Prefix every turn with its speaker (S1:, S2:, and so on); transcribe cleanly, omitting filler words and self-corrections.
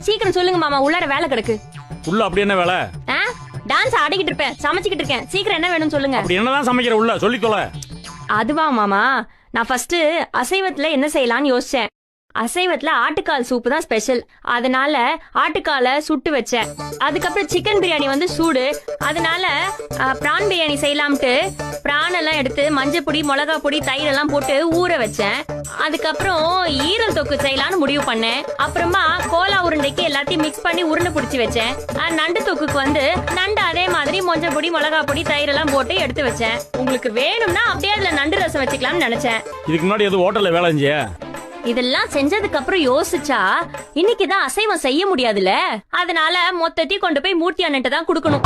S1: சீக்கிரம் சொல்லுங்க மாமா, உள்ளார வேலை கிடக்கு.
S2: உள்ள அப்படி என்ன வேலை?
S1: டான்ஸ் ஆடிக்கிட்டு இருப்பேன், சமைச்சுக்கிட்டு இருக்கேன். சீக்கிரம் என்ன வேணும்னு சொல்லுங்க.
S2: அப்படி என்னதான் சமைக்கிற உள்ள சொல்லி தொலை.
S1: அதுவா மாமா, நான் ஃபர்ஸ்ட் அசைவத்துல என்ன செய்யலாம்னு யோசிச்சேன். அசைவத்துல ஆட்டுக்கால் சூப்பு தான் ஸ்பெஷல். அதனால ஆட்டுக்காலை சுட்டு வச்சேன். அதுக்கப்புறம் சிக்கன் பிரியாணி வந்து சூடு, அதனால பிரான் பிரியாணி செய்யலாம்ட்டு பிரான் எல்லாம் எடுத்து மஞ்சள் பொடி, மிளகா பொடி, தயிர் எல்லாம் போட்டு ஊற வச்சேன். அதுக்கப்புறம் ஈரல் தொக்கு செய்யலாம்னு முடிவு பண்ணேன். அப்புறமா கோலா உருண்டைக்கு எல்லாத்தையும் மிக்ஸ் பண்ணி உருண்டை பிடிச்சி வச்சேன். நண்டு தொக்குக்கு வந்து நண்டு அதே மாதிரி மஞ்சள் பொடி, மிளகா பொடி, தயிர் எல்லாம் போட்டு எடுத்து வச்சேன். உங்களுக்கு வேணும்னா அப்படியே அதுல நண்டு ரசம் வச்சுக்கலாம்னு நினைச்சேன்.
S2: இதுக்கு முன்னாடி எதுவும் ஹோட்டல்ல வேலை செஞ்சியா?
S1: இதெல்லாம் செஞ்சதுக்கு அப்புறம் யோசிச்சா இன்னைக்குதான் அசைவம் செய்ய முடியாதுல, அதனால மொத்தத்தையும் கொண்டு போய் மூர்த்தி அண்ணன்ட்ட தான் கொடுக்கணும்.